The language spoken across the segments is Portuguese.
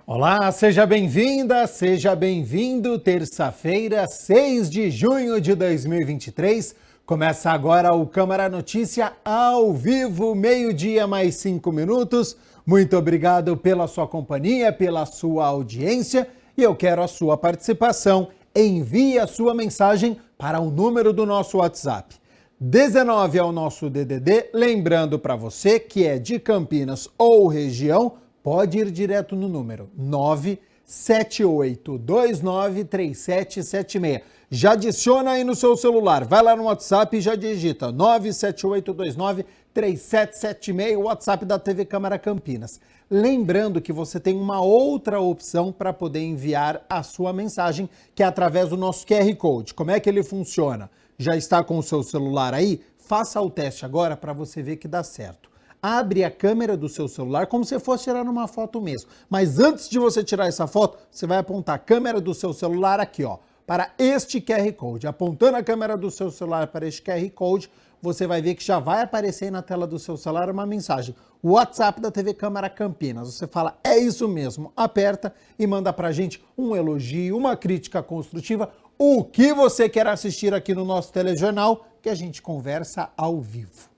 Olá, seja bem-vinda, seja bem-vindo. Terça-feira, 6 de junho de 2023. Começa agora o Câmara Notícia ao vivo, meio-dia mais 5 minutos. Muito obrigado pela sua companhia, pela sua audiência e eu quero a sua participação. Envie a sua mensagem para o número do nosso WhatsApp. 19 é o nosso DDD. Lembrando para você que é de Campinas ou região, pode ir direto no número 978293776. Já adiciona aí no seu celular, vai lá no WhatsApp e já digita 978293776, o WhatsApp da TV Câmara Campinas. Lembrando que você tem uma outra opção para poder enviar a sua mensagem, que é através do nosso QR Code. Como é que ele funciona? Já está com o seu celular aí? Faça o teste agora para você ver que dá certo. Abre a câmera do seu celular como se fosse tirar uma foto mesmo. Mas antes de você tirar essa foto, você vai apontar a câmera do seu celular aqui, ó, para este QR Code. Apontando a câmera do seu celular para este QR Code, você vai ver que já vai aparecer na tela do seu celular uma mensagem. O WhatsApp da TV Câmara Campinas. Você fala, é isso mesmo, aperta e manda pra gente um elogio, uma crítica construtiva, o que você quer assistir aqui no nosso telejornal, que a gente conversa ao vivo.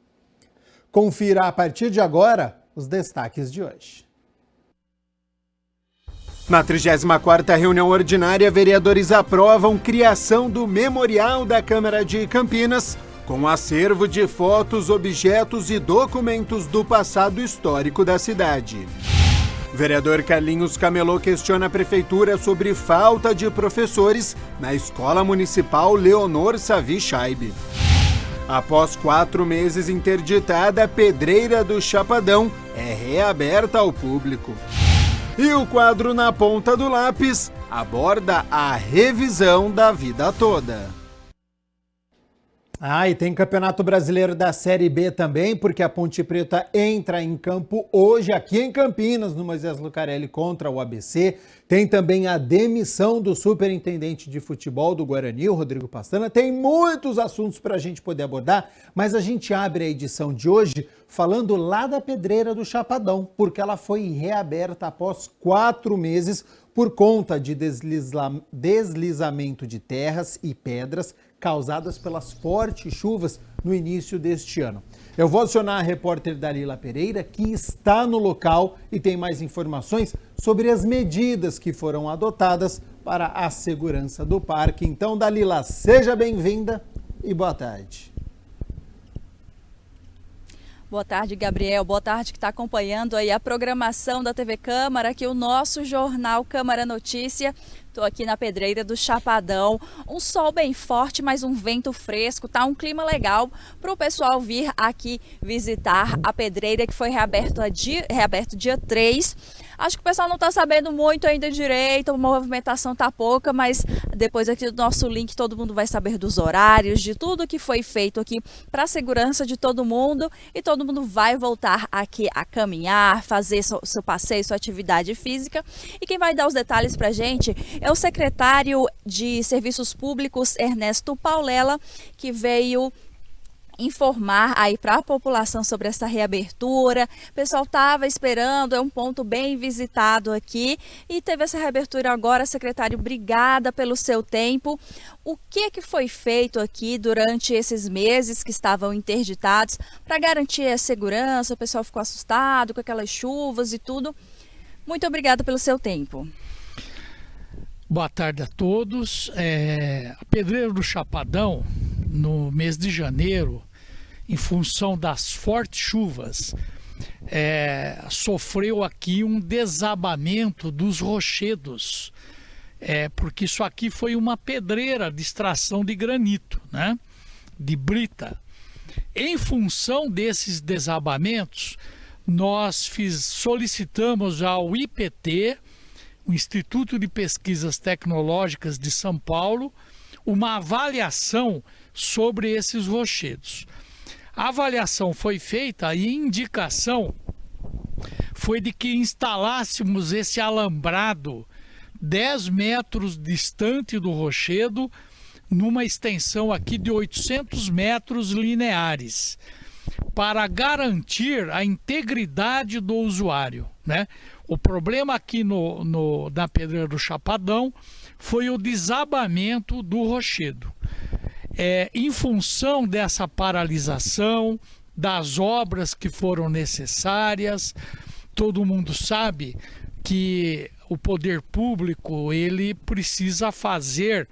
Confira a partir de agora os destaques de hoje. Na 34ª reunião ordinária, vereadores aprovam criação do Memorial da Câmara de Campinas, com acervo de fotos, objetos e documentos do passado histórico da cidade. Vereador Carlinhos Camelô questiona a prefeitura sobre falta de professores na Escola Municipal Leonor Savi Chaib. Após 4 meses interditada, a Pedreira do Chapadão é reaberta ao público. E o quadro Na Ponta do Lápis aborda a revisão da vida toda. E tem Campeonato Brasileiro da Série B também, porque a Ponte Preta entra em campo hoje aqui em Campinas, no Moisés Lucarelli contra o ABC. Tem também a demissão do superintendente de futebol do Guarani, o Rodrigo Pastana. Tem muitos assuntos para a gente poder abordar, mas a gente abre a edição de hoje falando lá da Pedreira do Chapadão, porque ela foi reaberta após 4 meses por conta de deslizamento de terras e pedras causadas pelas fortes chuvas no início deste ano. Eu vou acionar a repórter Dalila Pereira, que está no local e tem mais informações sobre as medidas que foram adotadas para a segurança do parque. Então, Dalila, seja bem-vinda e boa tarde. Boa tarde, Gabriel. Boa tarde que está acompanhando aí a programação da TV Câmara, aqui o nosso jornal Câmara Notícia. Estou aqui na Pedreira do Chapadão, um sol bem forte, mas um vento fresco, tá um clima legal para o pessoal vir aqui visitar a Pedreira, que foi reaberto dia 3. Acho que o pessoal não está sabendo muito ainda direito, a movimentação está pouca, mas depois aqui do nosso link todo mundo vai saber dos horários, de tudo que foi feito aqui para a segurança de todo mundo, e todo mundo vai voltar aqui a caminhar, fazer seu passeio, sua atividade física. E quem vai dar os detalhes para a gente é o secretário de Serviços Públicos, Ernesto Paulela, que veio informar aí para a população sobre essa reabertura. O pessoal estava esperando, é um ponto bem visitado aqui e teve essa reabertura agora. Secretário, obrigada pelo seu tempo. O que foi feito aqui durante esses meses que estavam interditados para garantir a segurança? O pessoal ficou assustado com aquelas chuvas e tudo. Muito obrigada pelo seu tempo. Boa tarde a todos. A Pedreira do Chapadão, no mês de janeiro, em função das fortes chuvas, sofreu aqui um desabamento dos rochedos, porque isso aqui foi uma pedreira de extração de granito, né? De brita. Em função desses desabamentos, nós solicitamos ao IPT, o Instituto de Pesquisas Tecnológicas de São Paulo, uma avaliação sobre esses rochedos. A avaliação foi feita e a indicação foi de que instalássemos esse alambrado 10 metros distante do rochedo, numa extensão aqui de 800 metros lineares. para garantir a integridade do usuário, né? O problema aqui na Pedreira do Chapadão foi o desabamento do rochedo. Em função dessa paralisação, das obras que foram necessárias, todo mundo sabe que o poder público ele precisa fazer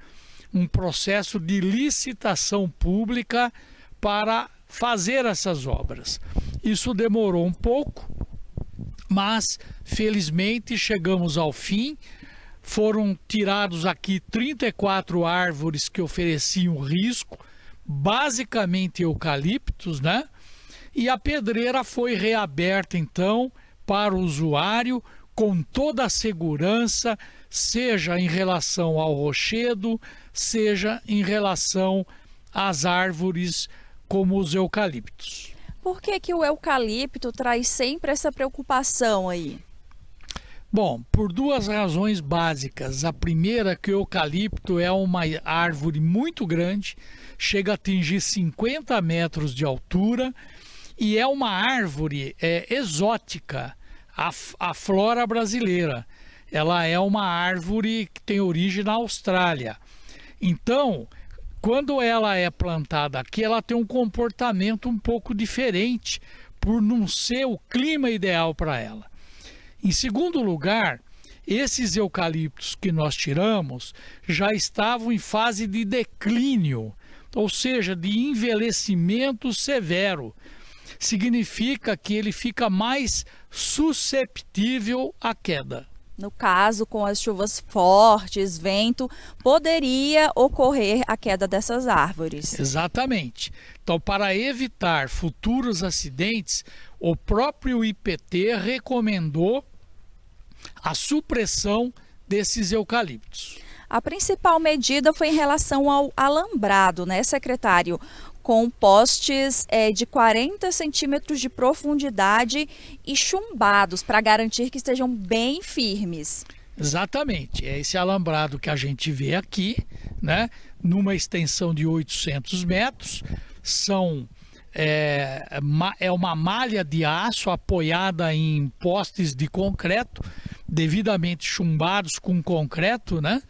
um processo de licitação pública para fazer essas obras. Isso demorou um pouco, mas felizmente chegamos ao fim. Foram tirados aqui 34 árvores que ofereciam risco, basicamente eucaliptos, né? E a pedreira foi reaberta então para o usuário com toda a segurança, seja em relação ao rochedo, seja em relação às árvores como os eucaliptos. Por que o eucalipto traz sempre essa preocupação aí? Bom, por duas razões básicas. A primeira é que o eucalipto é uma árvore muito grande, chega a atingir 50 metros de altura e é uma árvore exótica, a flora brasileira. Ela é uma árvore que tem origem na Austrália. Então, quando ela é plantada aqui, ela tem um comportamento um pouco diferente, por não ser o clima ideal para ela. Em segundo lugar, esses eucaliptos que nós tiramos já estavam em fase de declínio, ou seja, de envelhecimento severo. Significa que ele fica mais susceptível à queda. No caso, com as chuvas fortes, vento, poderia ocorrer a queda dessas árvores. Exatamente. Então, para evitar futuros acidentes, o próprio IPT recomendou a supressão desses eucaliptos. A principal medida foi em relação ao alambrado, né, secretário? Com postes de 40 centímetros de profundidade e chumbados para garantir que estejam bem firmes. Exatamente, é esse alambrado que a gente vê aqui, né? Numa extensão de 800 metros, é uma malha de aço apoiada em postes de concreto, devidamente chumbados com concreto, né?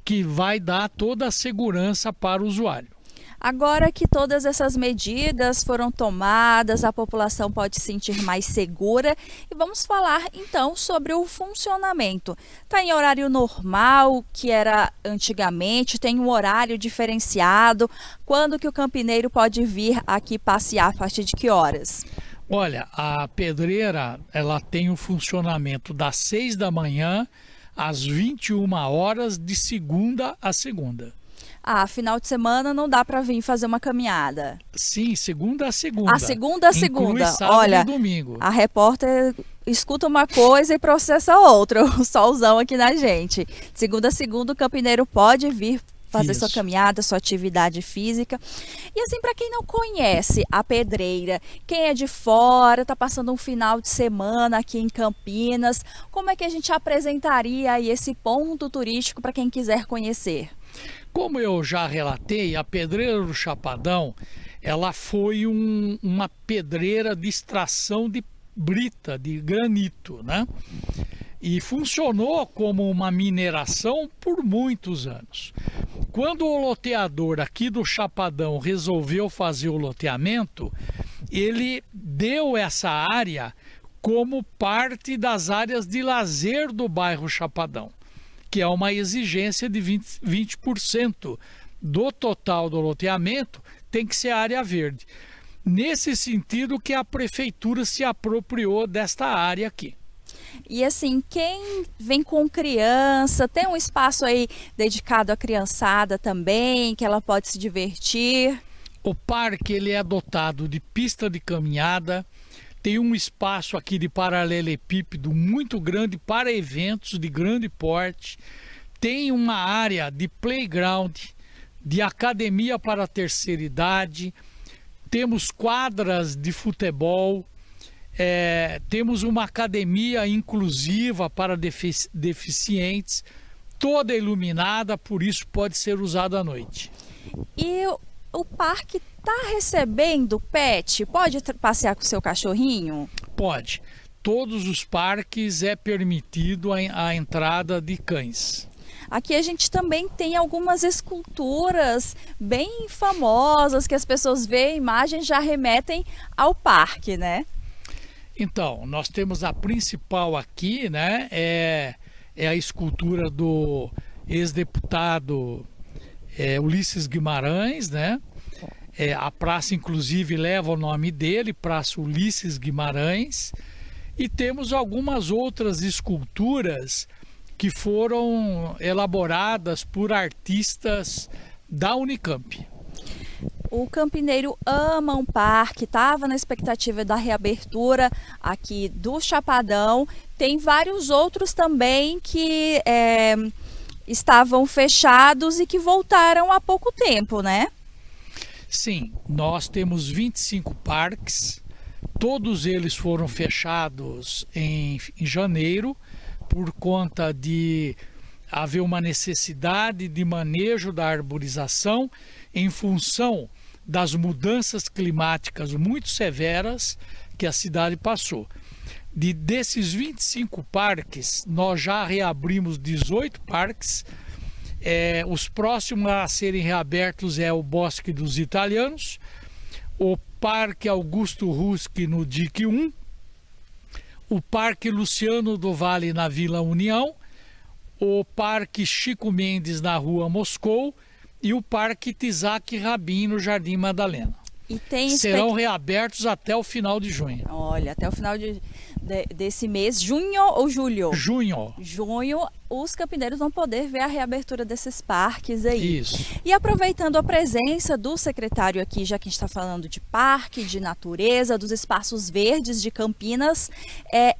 Que vai dar toda a segurança para o usuário. Agora que todas essas medidas foram tomadas, a população pode se sentir mais segura e vamos falar então sobre o funcionamento. Está em horário normal, que era antigamente, tem um horário diferenciado. Quando que o campineiro pode vir aqui passear, a partir de que horas? Olha, a pedreira ela tem o funcionamento das 6 da manhã às 21 horas de segunda a segunda. Final de semana não dá para vir fazer uma caminhada. Sim, segunda a segunda. A segunda a segunda. Sábado Olha, e domingo. A repórter escuta uma coisa e processa outra. O solzão aqui na gente. Segunda a segunda o campineiro pode vir fazer sua caminhada, sua atividade física. E assim, para quem não conhece a pedreira, quem é de fora, está passando um final de semana aqui em Campinas, como é que a gente apresentaria aí esse ponto turístico para quem quiser conhecer? Como eu já relatei, a Pedreira do Chapadão, ela foi uma pedreira de extração de brita, de granito, né? E funcionou como uma mineração por muitos anos. Quando o loteador aqui do Chapadão resolveu fazer o loteamento, ele deu essa área como parte das áreas de lazer do bairro Chapadão, que é uma exigência de 20% do total do loteamento tem que ser área verde. Nesse sentido que a prefeitura se apropriou desta área aqui. E assim, quem vem com criança, tem um espaço aí dedicado à criançada também, que ela pode se divertir? O parque ele é dotado de pista de caminhada, tem um espaço aqui de paralelepípedo muito grande para eventos de grande porte, tem uma área de playground, de academia para a terceira idade, temos quadras de futebol, temos uma academia inclusiva para deficientes, toda iluminada, por isso pode ser usada à noite. E o parque Tá recebendo pet? Pode passear com o seu cachorrinho? Pode. Todos os parques é permitido a entrada de cães. Aqui a gente também tem algumas esculturas bem famosas que as pessoas veem a imagem e já remetem ao parque, né? Então, nós temos a principal aqui, né? É a escultura do ex-deputado Ulisses Guimarães, né? A praça, inclusive, leva o nome dele, Praça Ulisses Guimarães. E temos algumas outras esculturas que foram elaboradas por artistas da Unicamp. O campineiro ama um parque, estava na expectativa da reabertura aqui do Chapadão. Tem vários outros também que estavam fechados e que voltaram há pouco tempo, né? Sim, nós temos 25 parques, todos eles foram fechados em janeiro, por conta de haver uma necessidade de manejo da arborização em função das mudanças climáticas muito severas que a cidade passou. Desses 25 parques, nós já reabrimos 18 parques. Os próximos a serem reabertos é o Bosque dos Italianos, o Parque Augusto Ruschi no DIC 1, o Parque Luciano do Vale na Vila União, o Parque Chico Mendes na Rua Moscou e o Parque Tizak Rabin no Jardim Madalena. E serão reabertos até o final de junho. Olha, até o final desse mês, junho ou julho? Junho. Junho, os campineiros vão poder ver a reabertura desses parques aí. Isso. E aproveitando a presença do secretário aqui, já que a gente está falando de parque, de natureza, dos espaços verdes de Campinas,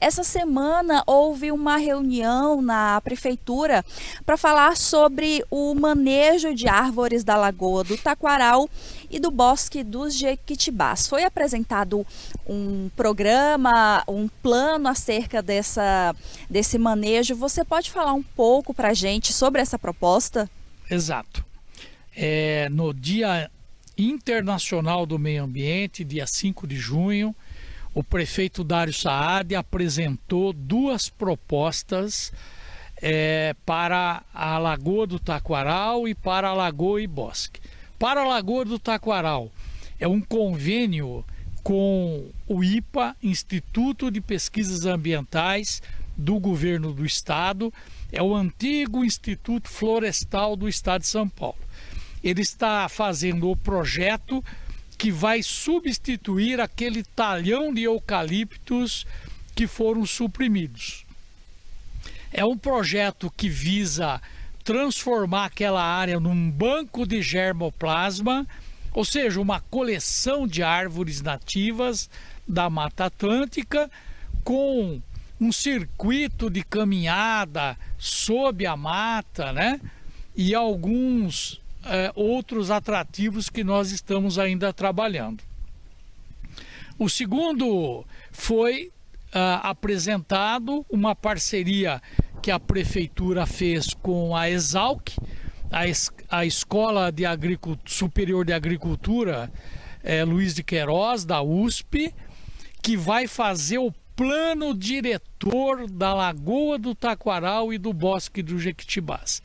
essa semana houve uma reunião na prefeitura para falar sobre o manejo de árvores da Lagoa do Taquaral e do Bosque dos Jequitibás. Foi apresentado um programa, um plano acerca desse manejo. Você pode falar um pouco para a gente sobre essa proposta? Exato. No Dia Internacional do Meio Ambiente, dia 5 de junho, o prefeito Dário Saad apresentou duas propostas para a Lagoa do Taquaral e para a Lagoa e Bosque. Para a Lagoa do Taquaral, é um convênio com o IPA, Instituto de Pesquisas Ambientais do Governo do Estado, é o antigo Instituto Florestal do Estado de São Paulo. Ele está fazendo o projeto que vai substituir aquele talhão de eucaliptos que foram suprimidos. É um projeto que visa transformar aquela área num banco de germoplasma, ou seja, uma coleção de árvores nativas da Mata Atlântica com um circuito de caminhada sob a mata, né? E alguns outros atrativos que nós estamos ainda trabalhando. O segundo foi apresentado uma parceria que a prefeitura fez com a Exalc, a Escola Superior de Agricultura Luiz de Queiroz, da USP, que vai fazer o plano diretor da Lagoa do Taquaral e do Bosque do Jequitibás.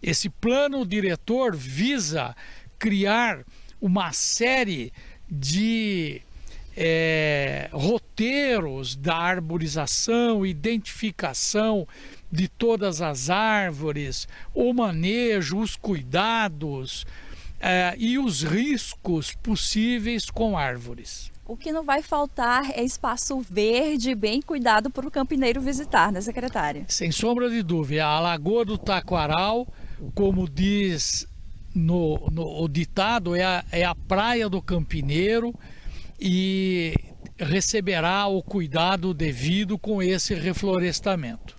Esse plano diretor visa criar uma série de roteiros da arborização, identificação de todas as árvores, o manejo, os cuidados e os riscos possíveis com árvores. O que não vai faltar é espaço verde bem cuidado para o campineiro visitar, né, secretária? Sem sombra de dúvida, a Lagoa do Taquaral, como diz o ditado, é a praia do campineiro e receberá o cuidado devido com esse reflorestamento.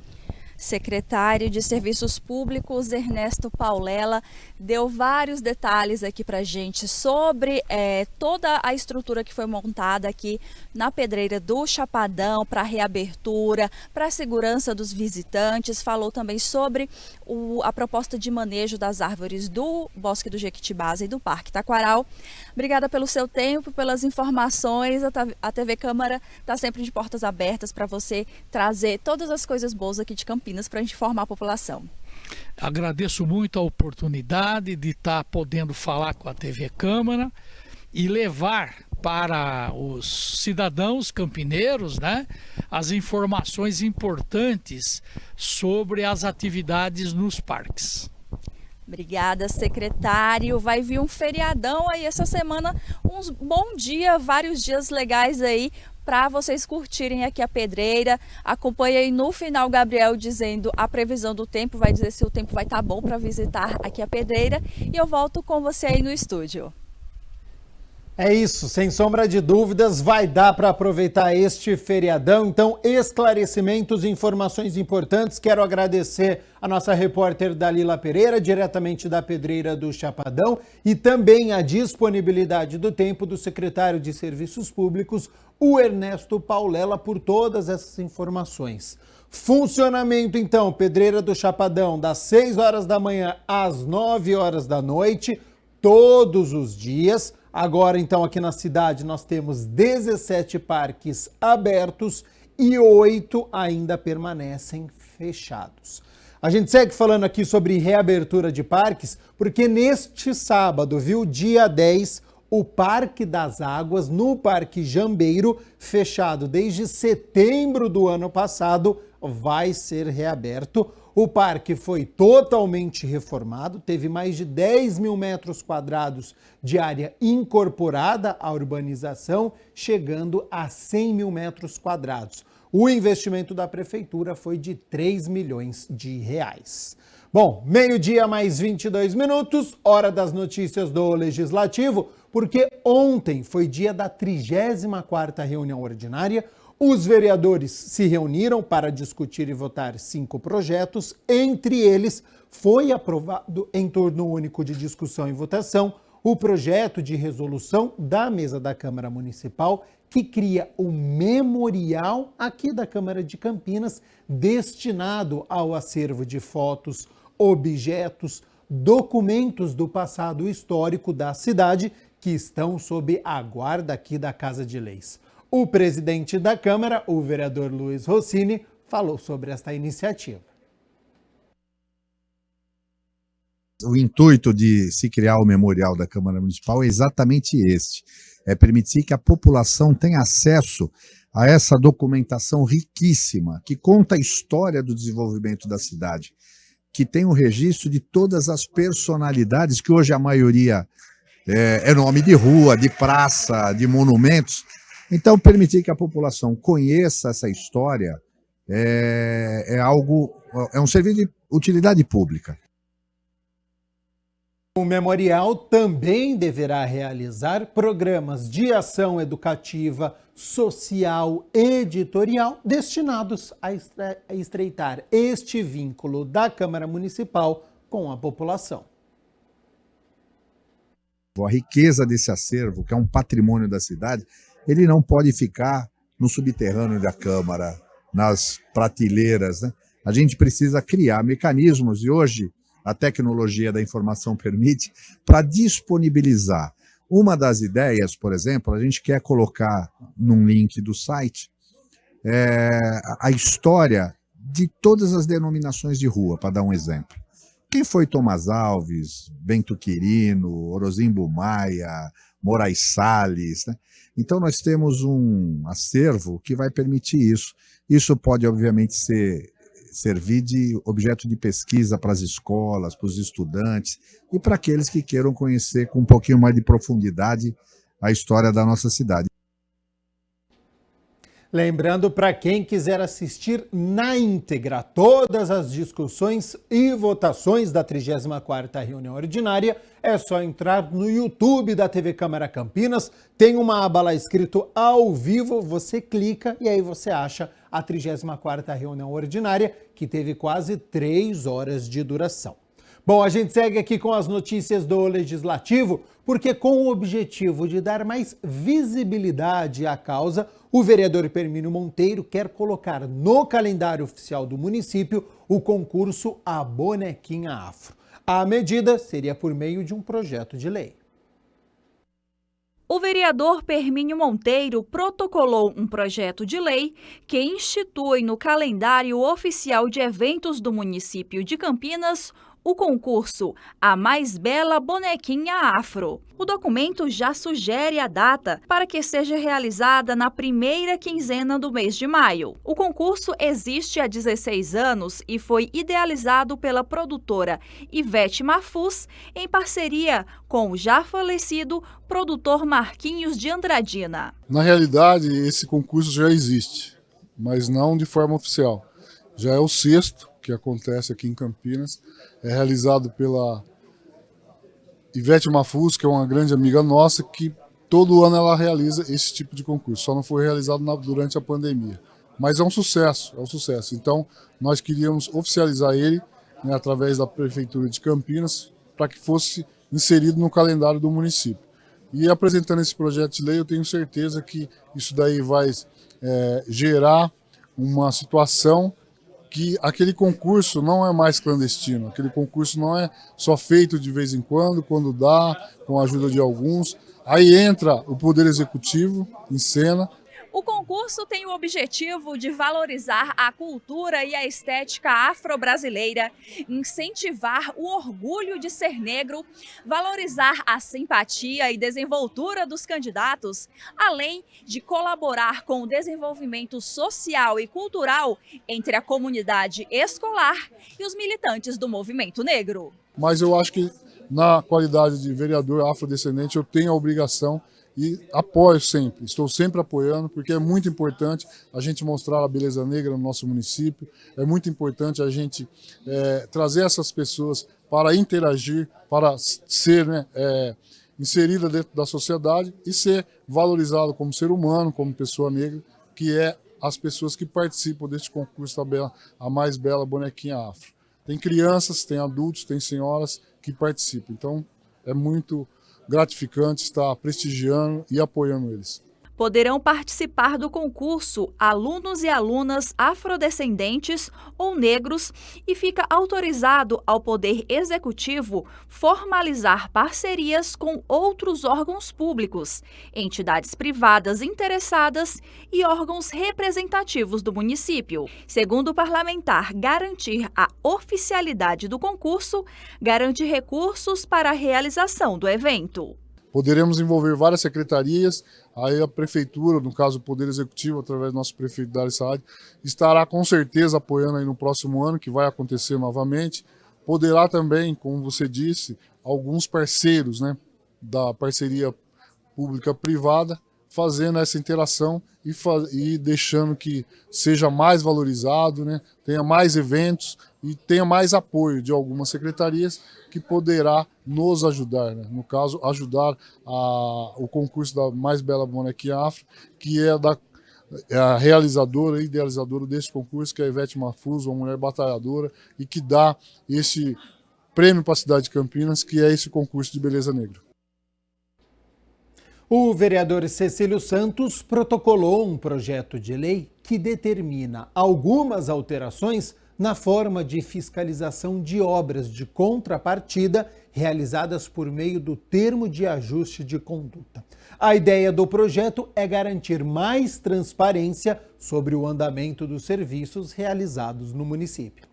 secretário de Serviços Públicos, Ernesto Paulela, deu vários detalhes aqui para a gente sobre toda a estrutura que foi montada aqui na Pedreira do Chapadão para a reabertura, para a segurança dos visitantes. Falou também sobre a proposta de manejo das árvores do Bosque do Jequitibás e do Parque Taquaral. Obrigada pelo seu tempo, pelas informações. A TV Câmara está sempre de portas abertas para você trazer todas as coisas boas aqui de Campinas para a gente informar a população. Agradeço muito a oportunidade de estar podendo falar com a TV Câmara e levar para os cidadãos campineiros, né, as informações importantes sobre as atividades nos parques. Obrigada, secretário. Vai vir um feriadão aí essa semana, uns bom dia, vários dias legais aí para vocês curtirem aqui a Pedreira. Acompanhe aí no final Gabriel dizendo a previsão do tempo, vai dizer se o tempo vai estar bom para visitar aqui a Pedreira. E eu volto com você aí no estúdio. É isso, sem sombra de dúvidas, vai dar para aproveitar este feriadão. Então, esclarecimentos e informações importantes. Quero agradecer a nossa repórter Dalila Pereira, diretamente da Pedreira do Chapadão, e também a disponibilidade do tempo do secretário de Serviços Públicos, o Ernesto Paulela, por todas essas informações. Funcionamento, então, Pedreira do Chapadão, das 6 horas da manhã às 9 horas da noite, todos os dias. Agora, então, aqui na cidade, nós temos 17 parques abertos e 8 ainda permanecem fechados. A gente segue falando aqui sobre reabertura de parques, porque neste sábado, dia 10, o Parque das Águas, no Parque Jambeiro, fechado desde setembro do ano passado, vai ser reaberto. O parque foi totalmente reformado, teve mais de 10 mil metros quadrados de área incorporada à urbanização, chegando a 100 mil metros quadrados. O investimento da prefeitura foi de 3 milhões de reais. Bom, meio-dia mais 22 minutos, hora das notícias do Legislativo, porque ontem foi dia da 34ª reunião ordinária. Os vereadores se reuniram para discutir e votar 5 projetos. Entre eles, foi aprovado em turno único de discussão e votação o projeto de resolução da mesa da Câmara Municipal que cria o memorial aqui da Câmara de Campinas destinado ao acervo de fotos, objetos, documentos do passado histórico da cidade que estão sob a guarda aqui da Casa de Leis. O presidente da Câmara, o vereador Luiz Rossini, falou sobre esta iniciativa. O intuito de se criar o memorial da Câmara Municipal é exatamente este: é permitir que a população tenha acesso a essa documentação riquíssima, que conta a história do desenvolvimento da cidade, que tem um registro de todas as personalidades, que hoje a maioria é nome de rua, de praça, de monumentos. Então, permitir que a população conheça essa história é um serviço de utilidade pública. O memorial também deverá realizar programas de ação educativa, social, editorial, destinados a estreitar este vínculo da Câmara Municipal com a população. A riqueza desse acervo, que é um patrimônio da cidade, ele não pode ficar no subterrâneo da Câmara, nas prateleiras, né? A gente precisa criar mecanismos, e hoje a tecnologia da informação permite, para disponibilizar. Uma das ideias, por exemplo, a gente quer colocar num link do site a história de todas as denominações de rua, para dar um exemplo. Quem foi Tomás Alves, Bento Quirino, Orozimbo Maia, Moraes Salles, né? Então nós temos um acervo que vai permitir isso. Isso pode, obviamente, servir de objeto de pesquisa para as escolas, para os estudantes e para aqueles que queiram conhecer com um pouquinho mais de profundidade a história da nossa cidade. Lembrando, para quem quiser assistir na íntegra todas as discussões e votações da 34ª reunião ordinária, é só entrar no YouTube da TV Câmara Campinas, tem uma aba lá escrito ao vivo, você clica e aí você acha a 34ª reunião ordinária, que teve quase 3 horas de duração. Bom, a gente segue aqui com as notícias do Legislativo, porque com o objetivo de dar mais visibilidade à causa, o vereador Hermínio Monteiro quer colocar no calendário oficial do município o concurso A Bonequinha Afro. A medida seria por meio de um projeto de lei. O vereador Hermínio Monteiro protocolou um projeto de lei que institui no calendário oficial de eventos do município de Campinas o concurso A Mais Bela Bonequinha Afro. O documento já sugere a data para que seja realizada na primeira quinzena do mês de maio. O concurso existe há 16 anos e foi idealizado pela produtora Ivete Mafuz em parceria com o já falecido produtor Marquinhos de Andradina. Na realidade, esse concurso já existe, mas não de forma oficial. Já é o 6º que acontece aqui em Campinas, é realizado pela Ivete Mafuz, que é uma grande amiga nossa, que todo ano ela realiza esse tipo de concurso, só não foi realizado durante a pandemia. Mas é um sucesso. Então, nós queríamos oficializar ele, né, através da Prefeitura de Campinas, para que fosse inserido no calendário do município. E apresentando esse projeto de lei, eu tenho certeza que isso daí vai gerar uma situação que aquele concurso não é mais clandestino, aquele concurso não é só feito de vez em quando dá, com a ajuda de alguns. Aí entra o Poder Executivo em cena. O concurso tem o objetivo de valorizar a cultura e a estética afro-brasileira, incentivar o orgulho de ser negro, valorizar a simpatia e desenvoltura dos candidatos, além de colaborar com o desenvolvimento social e cultural entre a comunidade escolar e os militantes do movimento negro. Mas eu acho que, na qualidade de vereador afrodescendente, eu tenho a obrigação e apoio sempre, estou sempre apoiando, porque é muito importante a gente mostrar a beleza negra no nosso município, é muito importante a gente trazer essas pessoas para interagir, para ser inserida dentro da sociedade e ser valorizado como ser humano, como pessoa negra, que é as pessoas que participam deste concurso A Mais Bela Bonequinha Afro. Tem crianças, tem adultos, tem senhoras que participam, então é muito gratificante estar prestigiando e apoiando eles. Poderão participar do concurso alunos e alunas afrodescendentes ou negros e fica autorizado ao Poder Executivo formalizar parcerias com outros órgãos públicos, entidades privadas interessadas e órgãos representativos do município. Segundo o parlamentar, garantir a oficialidade do concurso garante recursos para a realização do evento. Poderemos envolver várias secretarias, aí a Prefeitura, no caso o Poder Executivo, através do nosso prefeito Dário Saad, estará com certeza apoiando aí no próximo ano, que vai acontecer novamente. Poderá também, como você disse, alguns parceiros, né, da parceria pública-privada, fazendo essa interação e deixando que seja mais valorizado, né, tenha mais eventos e tenha mais apoio de algumas secretarias que poderá nos ajudar, né? No caso, ajudar o concurso da Mais Bela Bonequinha Afro, que é a realizadora e idealizadora desse concurso, que é a Ivete Mafuz, uma mulher batalhadora, e que dá esse prêmio para a cidade de Campinas, que é esse concurso de beleza negra. O vereador Cecílio Santos protocolou um projeto de lei que determina algumas alterações na forma de fiscalização de obras de contrapartida realizadas por meio do termo de ajuste de conduta. A ideia do projeto é garantir mais transparência sobre o andamento dos serviços realizados no município.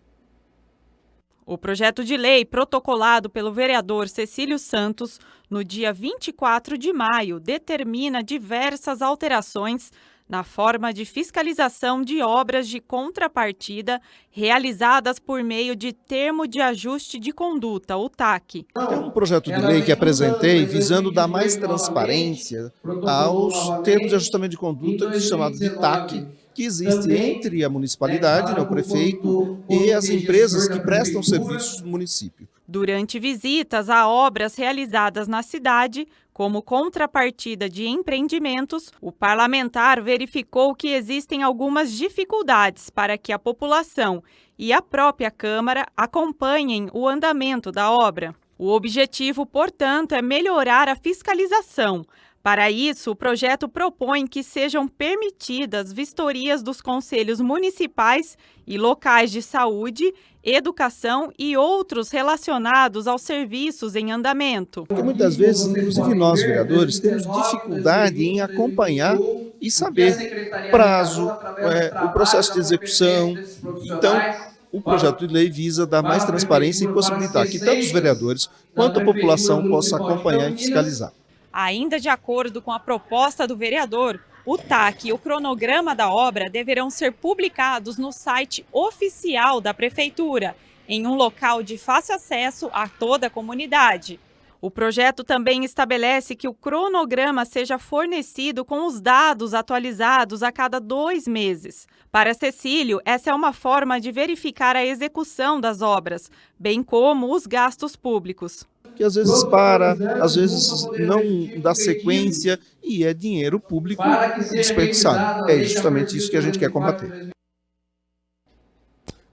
O projeto de lei protocolado pelo vereador Cecílio Santos no dia 24 de maio determina diversas alterações na forma de fiscalização de obras de contrapartida realizadas por meio de termo de ajuste de conduta, o TAC. É um projeto de lei que apresentei visando dar mais transparência aos termos de ajustamento de conduta, chamados de TAC, que existe entre a municipalidade, né, o prefeito e as empresas que prestam serviços no município. Durante visitas a obras realizadas na cidade, como contrapartida de empreendimentos, o parlamentar verificou que existem algumas dificuldades para que a população e a própria Câmara acompanhem o andamento da obra. O objetivo, portanto, é melhorar a fiscalização. Para isso, o projeto propõe que sejam permitidas vistorias dos conselhos municipais e locais de saúde, educação e outros relacionados aos serviços em andamento. Porque muitas vezes, inclusive nós, vereadores, temos dificuldade em acompanhar e saber prazo, o processo de execução. Então, o projeto de lei visa dar mais transparência e possibilitar que tanto os vereadores quanto a população possam acompanhar e fiscalizar. Ainda de acordo com a proposta do vereador, o TAC e o cronograma da obra deverão ser publicados no site oficial da Prefeitura, em um local de fácil acesso a toda a comunidade. O projeto também estabelece que o cronograma seja fornecido com os dados atualizados a cada 2 meses. Para Cecílio, essa é uma forma de verificar a execução das obras, bem como os gastos públicos. Que às vezes para, às vezes não dá sequência e é dinheiro público desperdiçado. É justamente isso que a gente quer combater.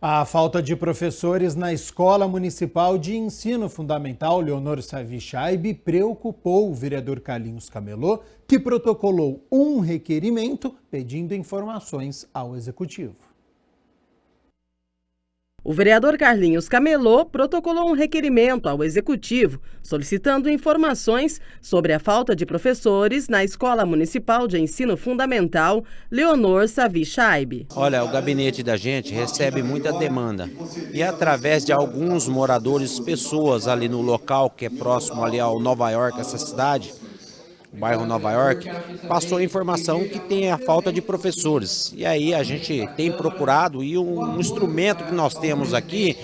A falta de professores na Escola Municipal de Ensino Fundamental Leonor Savichaib preocupou o vereador Carlinhos Camelô, que protocolou um requerimento pedindo informações ao Executivo. O vereador Carlinhos Camelô protocolou um requerimento ao Executivo solicitando informações sobre a falta de professores na Escola Municipal de Ensino Fundamental Leonor Savichaib. Olha, o gabinete da gente recebe muita demanda e através de alguns moradores, pessoas ali no local que é próximo ali ao Nova York, essa cidade, o bairro Nova York, passou a informação que tem a falta de professores. E aí a gente tem procurado e um instrumento que nós temos aqui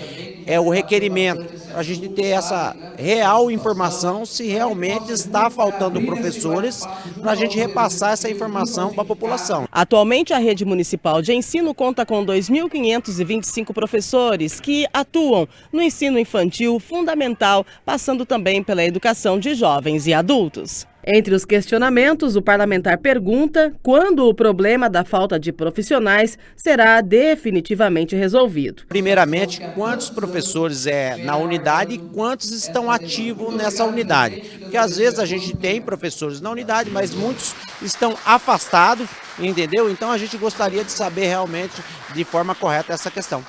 é o requerimento, para a gente ter essa real informação se realmente está faltando professores, para a gente repassar essa informação para a população. Atualmente a rede municipal de ensino conta com 2.525 professores que atuam no ensino infantil fundamental, passando também pela educação de jovens e adultos. Entre os questionamentos, o parlamentar pergunta quando o problema da falta de profissionais será definitivamente resolvido. Primeiramente, quantos professores na unidade e quantos estão ativos nessa unidade? Porque às vezes a gente tem professores na unidade, mas muitos estão afastados, entendeu? Então a gente gostaria de saber realmente de forma correta essa questão.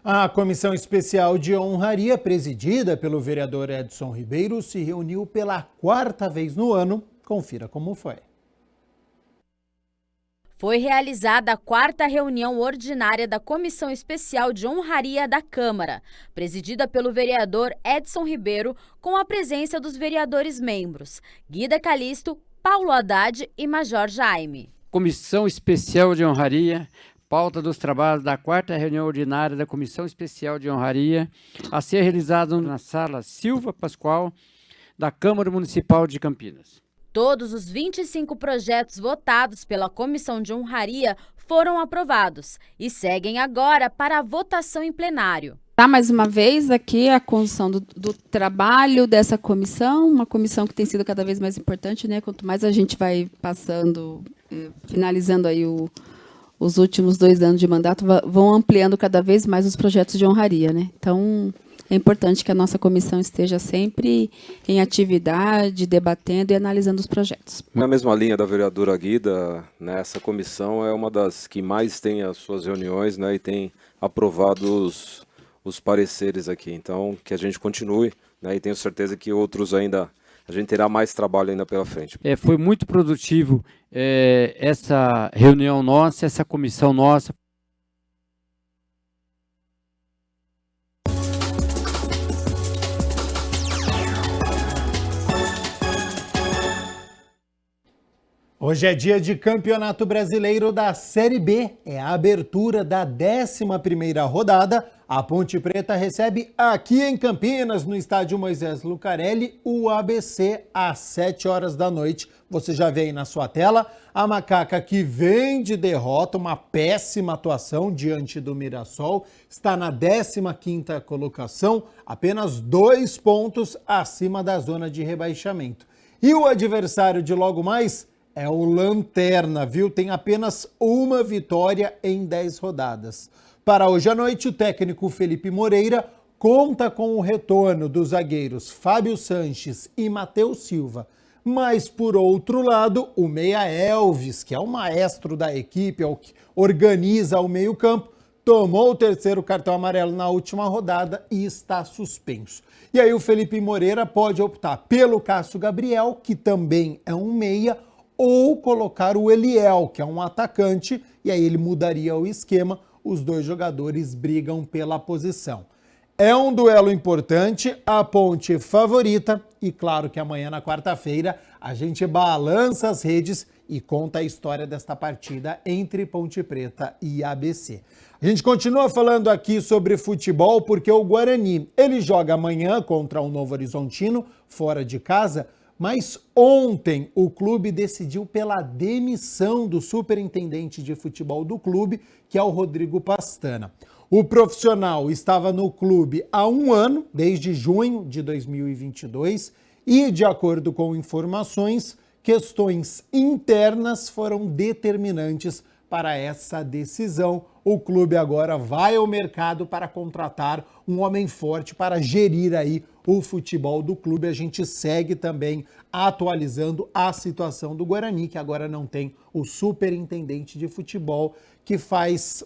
A Comissão Especial de Honraria, presidida pelo vereador Edson Ribeiro, se reuniu pela 4ª vez no ano. Confira como foi. Foi realizada a 4ª reunião ordinária da Comissão Especial de Honraria da Câmara, presidida pelo vereador Edson Ribeiro, com a presença dos vereadores membros Guida Calisto, Paulo Haddad e Major Jaime. Comissão Especial de Honraria, pauta dos trabalhos da 4ª reunião ordinária da Comissão Especial de Honraria, a ser realizada na Sala Silva Pascoal, da Câmara Municipal de Campinas. Todos os 25 projetos votados pela Comissão de Honraria foram aprovados e seguem agora para a votação em plenário. Mais uma vez aqui a condução do trabalho dessa comissão, uma comissão que tem sido cada vez mais importante, né? Quanto mais a gente vai passando, finalizando aí os últimos 2 anos de mandato, vão ampliando cada vez mais os projetos de honraria, né? Então, é importante que a nossa comissão esteja sempre em atividade, debatendo e analisando os projetos. Na mesma linha da vereadora Guida, né, essa comissão é uma das que mais tem as suas reuniões, né, e tem aprovado os pareceres aqui. Então, que a gente continue, né, e tenho certeza que outros ainda, a gente terá mais trabalho ainda pela frente. Foi muito produtivo essa reunião nossa, essa comissão nossa. Hoje é dia de Campeonato Brasileiro da Série B. É a abertura da 11ª rodada. A Ponte Preta recebe aqui em Campinas, no estádio Moisés Lucarelli, o ABC às 7 horas da noite. Você já vê aí na sua tela a Macaca, que vem de derrota, uma péssima atuação diante do Mirassol. Está na 15ª colocação, apenas 2 pontos acima da zona de rebaixamento. E o adversário de logo mais é o Lanterna, viu? Tem apenas uma vitória em 10 rodadas. Para hoje à noite, o técnico Felipe Moreira conta com o retorno dos zagueiros Fábio Sanches e Matheus Silva. Mas, por outro lado, o meia Elvis, que é o maestro da equipe, é o que organiza o meio-campo, tomou o 3º cartão amarelo na última rodada e está suspenso. E aí o Felipe Moreira pode optar pelo Cássio Gabriel, que também é um meia, ou colocar o Eliel, que é um atacante, e aí ele mudaria o esquema. Os dois jogadores brigam pela posição. É um duelo importante, a Ponte favorita, e claro que amanhã, na quarta-feira, a gente balança as redes e conta a história desta partida entre Ponte Preta e ABC. A gente continua falando aqui sobre futebol porque o Guarani, ele joga amanhã contra o Novo Horizontino, fora de casa, mas ontem o clube decidiu pela demissão do superintendente de futebol do clube, que é o Rodrigo Pastana. O profissional estava no clube há 1 ano, desde junho de 2022, e, de acordo com informações, questões internas foram determinantes para essa decisão. O clube agora vai ao mercado para contratar um homem forte para gerir aí o futebol do clube. A gente segue também atualizando a situação do Guarani, que agora não tem o superintendente de futebol, que faz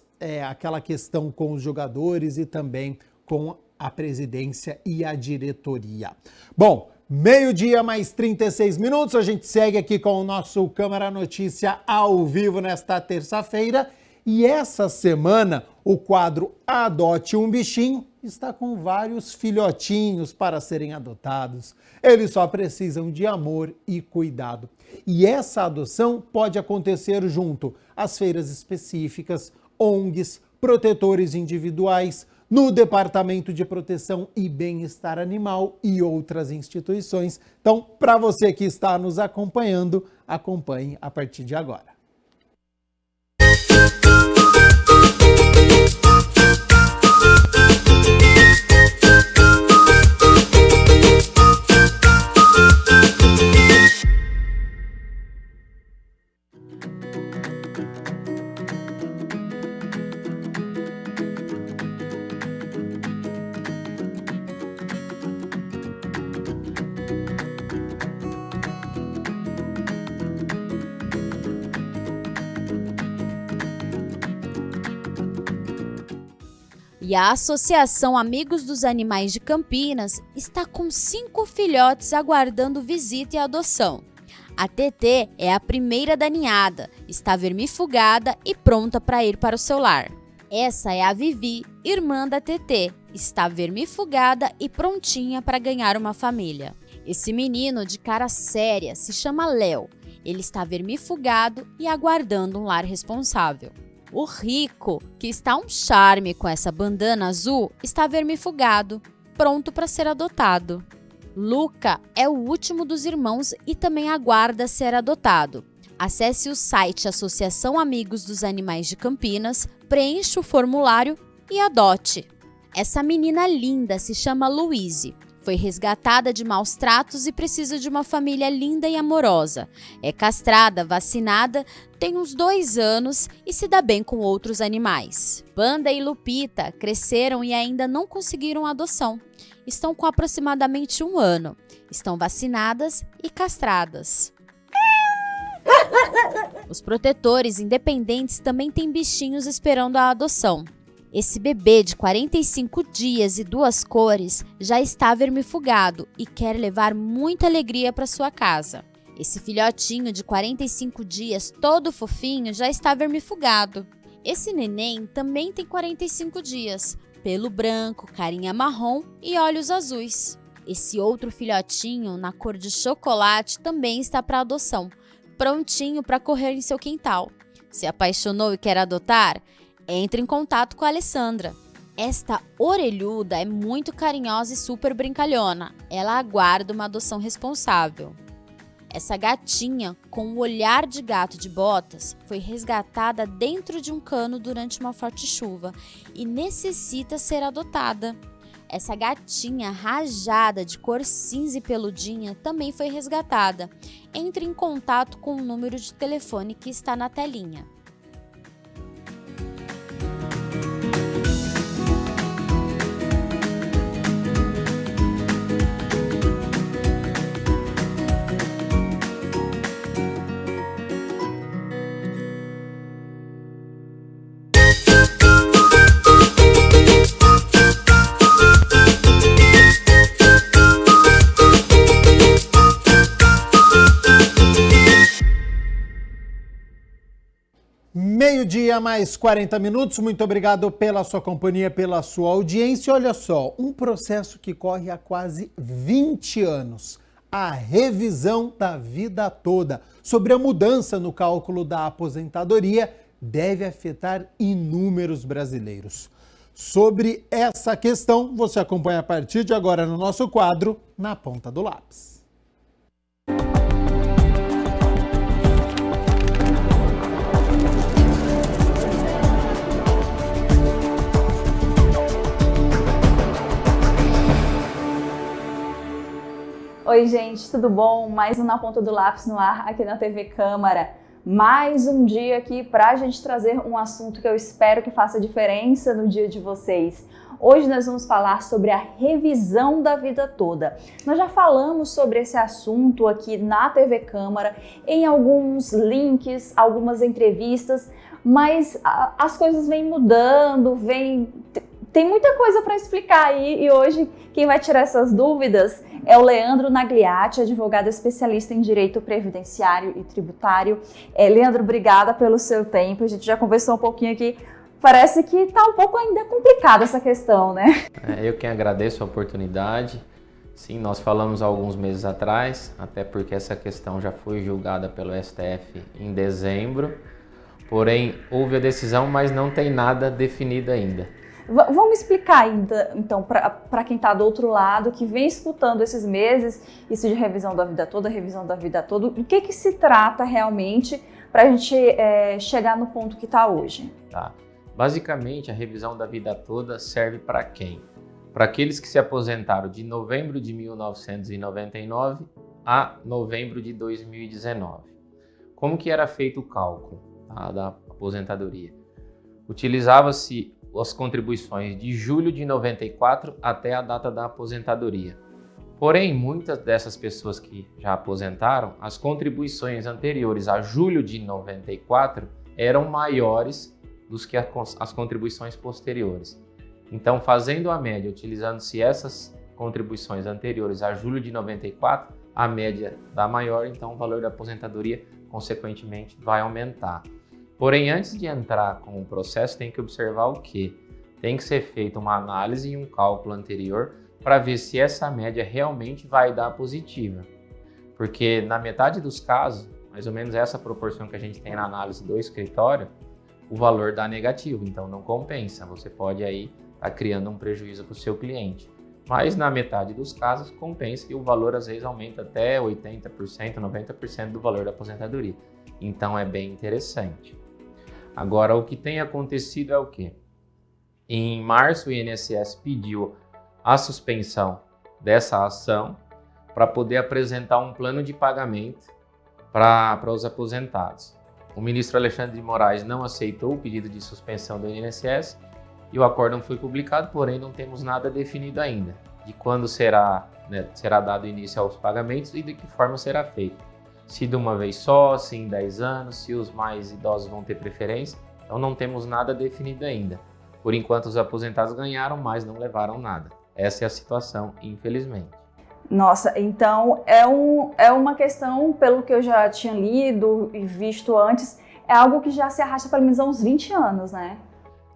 aquela questão com os jogadores e também com a presidência e a diretoria. Bom, 12h mais 36 minutos, a gente segue aqui com o nosso Câmara Notícia ao vivo nesta terça-feira. E essa semana, o quadro Adote um Bichinho está com vários filhotinhos para serem adotados. Eles só precisam de amor e cuidado. E essa adoção pode acontecer junto às feiras específicas, ONGs, protetores individuais, no Departamento de Proteção e Bem-Estar Animal e outras instituições. Então, para você que está nos acompanhando, acompanhe a partir de agora. E a Associação Amigos dos Animais de Campinas está com 5 filhotes aguardando visita e adoção. A TT é a primeira da ninhada, está vermifugada e pronta para ir para o seu lar. Essa é a Vivi, irmã da TT, está vermifugada e prontinha para ganhar uma família. Esse menino de cara séria se chama Léo, ele está vermifugado e aguardando um lar responsável. O Rico, que está um charme com essa bandana azul, está vermifugado, pronto para ser adotado. Luca é o último dos irmãos e também aguarda ser adotado. Acesse o site Associação Amigos dos Animais de Campinas, preencha o formulário e adote. Essa menina linda se chama Luíse. Foi resgatada de maus tratos e precisa de uma família linda e amorosa. É castrada, vacinada, tem uns 2 anos e se dá bem com outros animais. Panda e Lupita cresceram e ainda não conseguiram adoção. Estão com aproximadamente 1 ano. Estão vacinadas e castradas. Os protetores independentes também têm bichinhos esperando a adoção. Esse bebê de 45 dias e 2 cores já está vermifugado e quer levar muita alegria para sua casa. Esse filhotinho de 45 dias, todo fofinho, já está vermifugado. Esse neném também tem 45 dias, pelo branco, carinha marrom e olhos azuis. Esse outro filhotinho, na cor de chocolate, também está para adoção. prontinho para correr em seu quintal. Se apaixonou e quer adotar? Entre em contato com a Alessandra. Esta orelhuda é muito carinhosa e super brincalhona. Ela aguarda uma adoção responsável. Essa gatinha, com o olhar de gato de botas, foi resgatada dentro de um cano durante uma forte chuva e necessita ser adotada. Essa gatinha rajada de cor cinza e peludinha também foi resgatada. Entre em contato com o número de telefone que está na telinha. Meio-dia mais 40 minutos, muito obrigado pela sua companhia, pela sua audiência. Olha só, um processo que corre há quase 20 anos, a revisão da vida toda sobre a mudança no cálculo da aposentadoria deve afetar inúmeros brasileiros. Sobre essa questão, você acompanha a partir de agora no nosso quadro Na Ponta do Lápis. Oi gente, tudo bom? Mais um Na Ponta do Lápis no ar aqui na TV Câmara. Mais um dia aqui para a gente trazer um assunto que eu espero que faça diferença no dia de vocês. Hoje nós vamos falar sobre a revisão da vida toda. Nós já falamos sobre esse assunto aqui na TV Câmara, em alguns links, algumas entrevistas, mas as coisas vêm mudando, tem muita coisa para explicar aí e hoje quem vai tirar essas dúvidas é o Leandro Nagliatti, advogado especialista em direito previdenciário e tributário. Leandro, obrigada pelo seu tempo, a gente já conversou um pouquinho aqui, parece que está um pouco ainda complicada essa questão, né? Eu que agradeço a oportunidade. Sim, nós falamos há alguns meses atrás, até porque essa questão já foi julgada pelo STF em dezembro, porém houve a decisão, mas não tem nada definido ainda. Vamos explicar ainda, então, para quem está do outro lado, que vem escutando esses meses, isso de revisão da vida toda, o que se trata realmente para a gente chegar no ponto que está hoje? Tá. Basicamente, a revisão da vida toda serve para quem? Para aqueles que se aposentaram de novembro de 1999 a novembro de 2019. Como que era feito o cálculo, tá, da aposentadoria? Utilizava-se as contribuições de julho de 94 até a data da aposentadoria. Porém, muitas dessas pessoas que já aposentaram, as contribuições anteriores a julho de 94 eram maiores do que as contribuições posteriores. Então, fazendo a média, utilizando-se essas contribuições anteriores a julho de 94, a média dá maior, então o valor da aposentadoria, consequentemente, vai aumentar. Porém, antes de entrar com o processo, tem que observar o quê? Tem que ser feita uma análise e um cálculo anterior para ver se essa média realmente vai dar positiva. Porque na metade dos casos, mais ou menos essa proporção que a gente tem na análise do escritório, o valor dá negativo, então não compensa. Você pode aí estar criando um prejuízo para o seu cliente. Mas na metade dos casos, compensa e o valor às vezes aumenta até 80%, 90% do valor da aposentadoria. Então é bem interessante. Agora, o que tem acontecido é o quê? Em março, o INSS pediu a suspensão dessa ação para poder apresentar um plano de pagamento para os aposentados. O ministro Alexandre de Moraes não aceitou o pedido de suspensão do INSS e o acórdão foi publicado, porém não temos nada definido ainda de quando será dado início aos pagamentos e de que forma será feito. Se de uma vez só, se em 10 anos, se os mais idosos vão ter preferência. Então não temos nada definido ainda. Por enquanto os aposentados ganharam, mas não levaram nada. Essa é a situação, infelizmente. Nossa, então é uma questão, pelo que eu já tinha lido e visto antes, é algo que já se arrasta pelo menos há uns 20 anos, né?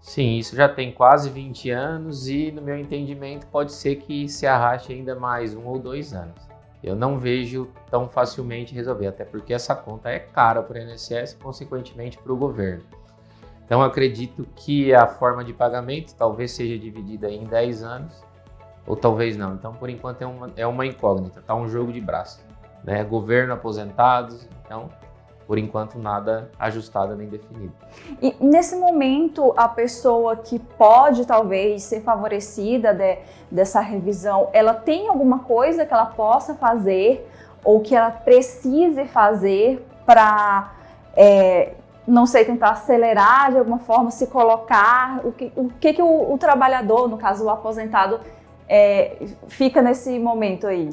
Sim, isso já tem quase 20 anos e, no meu entendimento, pode ser que se arraste ainda mais 1 ou 2 anos. eu não vejo tão facilmente resolver, até porque essa conta é cara para o INSS e, consequentemente, para o governo. Então, acredito que a forma de pagamento talvez seja dividida em 10 anos, ou talvez não. Então, por enquanto, é uma incógnita, está um jogo de braço, né? Governo, aposentados, então, por enquanto, nada ajustado nem definido. E nesse momento, a pessoa que pode, talvez, ser favorecida dessa revisão, ela tem alguma coisa que ela possa fazer ou que ela precise fazer para, não sei, tentar acelerar de alguma forma, se colocar? O que o trabalhador, no caso o aposentado, fica nesse momento aí?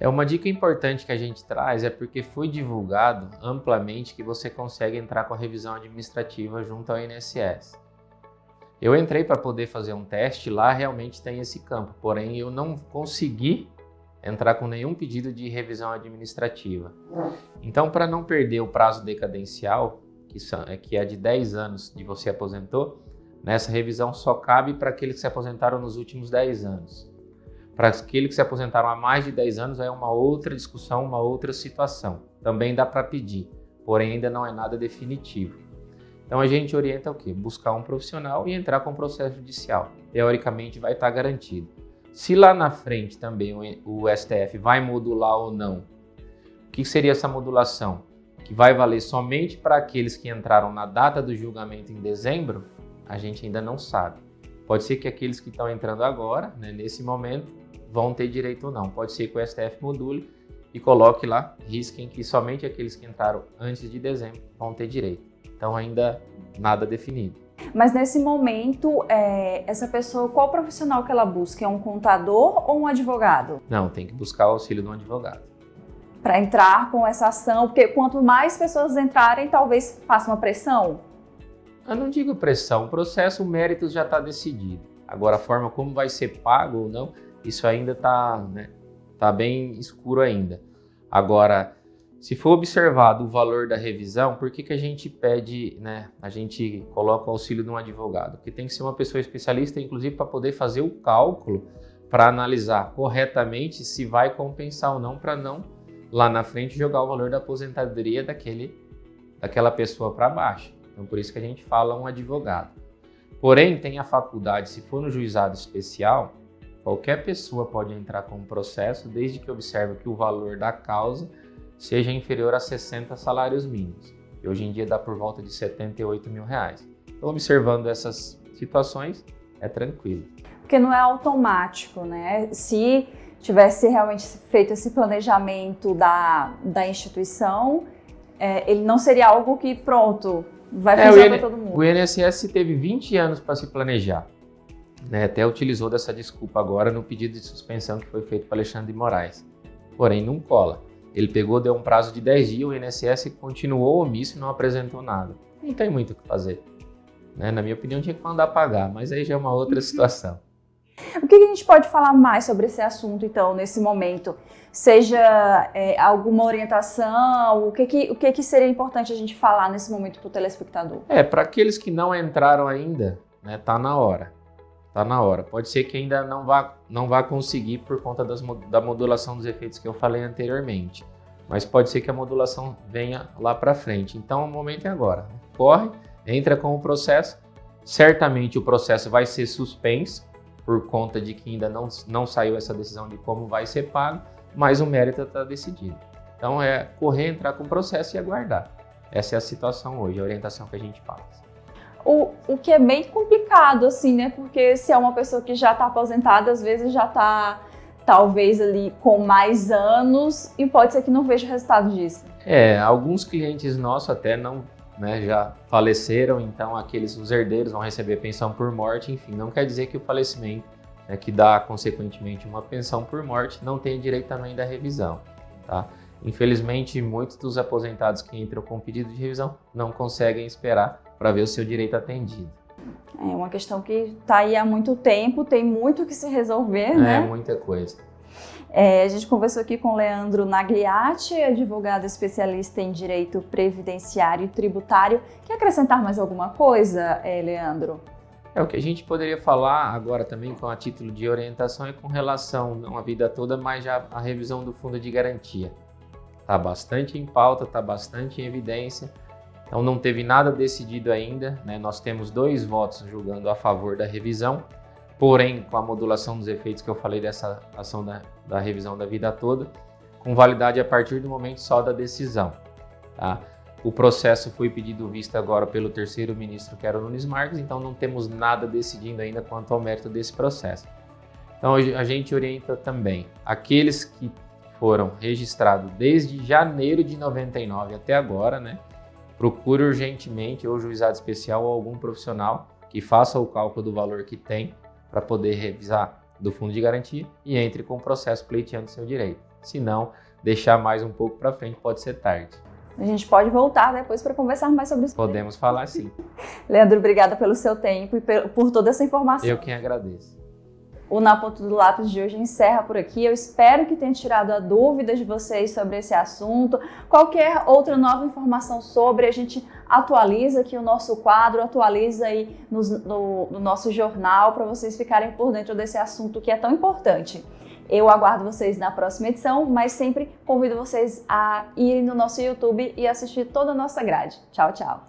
Uma dica importante que a gente traz é porque foi divulgado amplamente que você consegue entrar com a revisão administrativa junto ao INSS. Eu entrei para poder fazer um teste, lá realmente tem esse campo, porém eu não consegui entrar com nenhum pedido de revisão administrativa. Então, para não perder o prazo decadencial, que é de 10 anos de você aposentou, nessa revisão só cabe para aqueles que se aposentaram nos últimos 10 anos. Para aqueles que se aposentaram há mais de 10 anos, é uma outra discussão, uma outra situação. Também dá para pedir, porém ainda não é nada definitivo. Então a gente orienta o quê? Buscar um profissional e entrar com o processo judicial. Teoricamente vai estar garantido. Se lá na frente também o STF vai modular ou não, o que seria essa modulação? Que vai valer somente para aqueles que entraram na data do julgamento em dezembro, a gente ainda não sabe. Pode ser que aqueles que estão entrando agora, né, nesse momento, vão ter direito ou não. Pode ser que o STF module e coloque lá, risquem que somente aqueles que entraram antes de dezembro vão ter direito. Então ainda nada definido. Mas nesse momento, essa pessoa, qual profissional que ela busca? É um contador ou um advogado? Não, tem que buscar o auxílio de um advogado. Para entrar com essa ação, porque quanto mais pessoas entrarem, talvez faça uma pressão? Eu não digo pressão, o processo, o mérito já está decidido. Agora a forma como vai ser pago ou não, isso ainda está bem escuro ainda. Agora, se for observado o valor da revisão, por que a gente pede, a gente coloca o auxílio de um advogado? Porque tem que ser uma pessoa especialista, inclusive, para poder fazer o cálculo, para analisar corretamente se vai compensar ou não, para não, lá na frente, jogar o valor da aposentadoria daquela pessoa para baixo. Então, por isso que a gente fala um advogado. Porém, tem a faculdade, se for no juizado especial, qualquer pessoa pode entrar com um processo, desde que observe que o valor da causa seja inferior a 60 salários mínimos. E hoje em dia dá por volta de R$78 mil. Então, observando essas situações, é tranquilo. Porque não é automático, né? Se tivesse realmente feito esse planejamento da instituição, ele não seria algo que, pronto, vai funcionar para todo mundo. O INSS teve 20 anos para se planejar. Até utilizou dessa desculpa agora no pedido de suspensão que foi feito para Alexandre de Moraes. Porém, não cola. Ele deu um prazo de 10 dias, o INSS continuou omisso e não apresentou nada. Não tem muito o que fazer. Na minha opinião, tinha que mandar pagar, mas aí já é uma outra situação. O que a gente pode falar mais sobre esse assunto, então, nesse momento? Seja alguma orientação, o que seria importante a gente falar nesse momento para o telespectador? Para aqueles que não entraram ainda, tá na hora. Está na hora. Pode ser que ainda não vá conseguir por conta da modulação dos efeitos que eu falei anteriormente. Mas pode ser que a modulação venha lá para frente. Então o momento é agora. Corre, entra com o processo. Certamente o processo vai ser suspenso por conta de que ainda não saiu essa decisão de como vai ser pago, mas o mérito está decidido. Então é correr, entrar com o processo e aguardar. Essa é a situação hoje, a orientação que a gente faz. O que é bem complicado, assim, né? Porque se é uma pessoa que já está aposentada, às vezes já está, talvez, ali com mais anos e pode ser que não veja o resultado disso. Alguns clientes nossos até não, já faleceram, então os herdeiros vão receber pensão por morte, enfim, não quer dizer que o falecimento, que dá, consequentemente, uma pensão por morte, não tem direito também da revisão, tá? Infelizmente, muitos dos aposentados que entram com pedido de revisão não conseguem esperar para ver o seu direito atendido. É uma questão que está aí há muito tempo, tem muito que se resolver, né? Muita coisa. A gente conversou aqui com o Leandro Nagliatti, advogado especialista em direito previdenciário e tributário. Quer acrescentar mais alguma coisa, Leandro? O que a gente poderia falar agora também com a título de orientação é com relação, não a vida toda, mas já a revisão do fundo de garantia. Está bastante em pauta, está bastante em evidência, então não teve nada decidido ainda, né? Nós temos 2 votos julgando a favor da revisão, porém com a modulação dos efeitos que eu falei dessa ação da revisão da vida toda, com validade a partir do momento só da decisão. Tá? O processo foi pedido vista agora pelo terceiro ministro, que era o Nunes Marques, então não temos nada decidindo ainda quanto ao mérito desse processo. Então a gente orienta também aqueles que foram registrados desde janeiro de 99 até agora, né? Procure urgentemente ou juizado especial ou algum profissional que faça o cálculo do valor que tem para poder revisar do fundo de garantia e entre com o processo pleiteando seu direito. Se não, deixar mais um pouco para frente pode ser tarde. A gente pode voltar depois para conversar mais sobre isso. Podemos falar sim. Leandro, obrigada pelo seu tempo e por toda essa informação. Eu quem agradeço. O Na Ponta do Lápis de hoje encerra por aqui. Eu espero que tenha tirado a dúvida de vocês sobre esse assunto. Qualquer outra nova informação sobre, a gente atualiza aqui o nosso quadro, atualiza aí no nosso jornal para vocês ficarem por dentro desse assunto que é tão importante. Eu aguardo vocês na próxima edição, mas sempre convido vocês a irem no nosso YouTube e assistir toda a nossa grade. Tchau, tchau!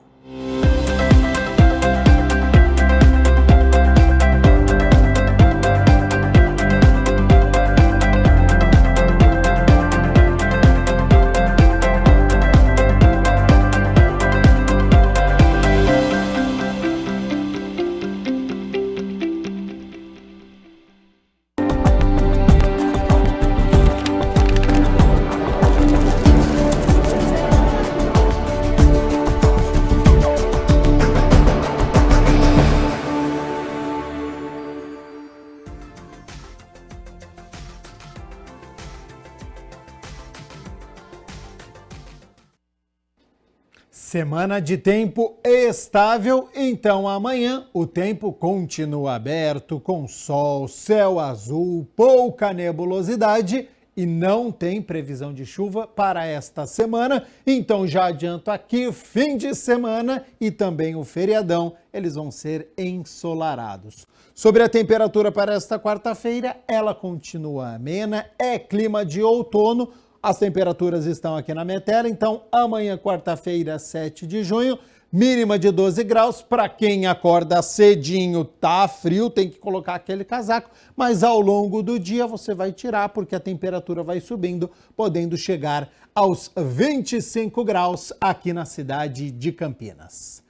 Semana de tempo estável, então amanhã o tempo continua aberto, com sol, céu azul, pouca nebulosidade e não tem previsão de chuva para esta semana. Então já adianto aqui, fim de semana e também o feriadão, eles vão ser ensolarados. Sobre a temperatura para esta quarta-feira, ela continua amena, é clima de outono. As temperaturas estão aqui na minha tela, então amanhã, quarta-feira, 7 de junho, mínima de 12 graus. Para quem acorda cedinho, tá frio, tem que colocar aquele casaco, mas ao longo do dia você vai tirar, porque a temperatura vai subindo, podendo chegar aos 25 graus aqui na cidade de Campinas.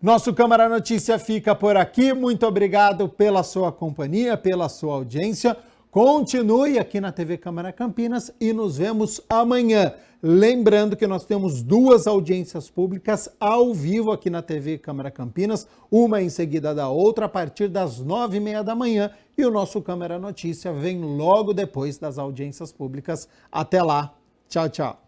Nosso Câmara Notícia fica por aqui. Muito obrigado pela sua companhia, pela sua audiência. Continue aqui na TV Câmara Campinas e nos vemos amanhã. Lembrando que nós temos 2 audiências públicas ao vivo aqui na TV Câmara Campinas, uma em seguida da outra, a partir das 9h30 da manhã. E o nosso Câmara Notícia vem logo depois das audiências públicas. Até lá. Tchau, tchau.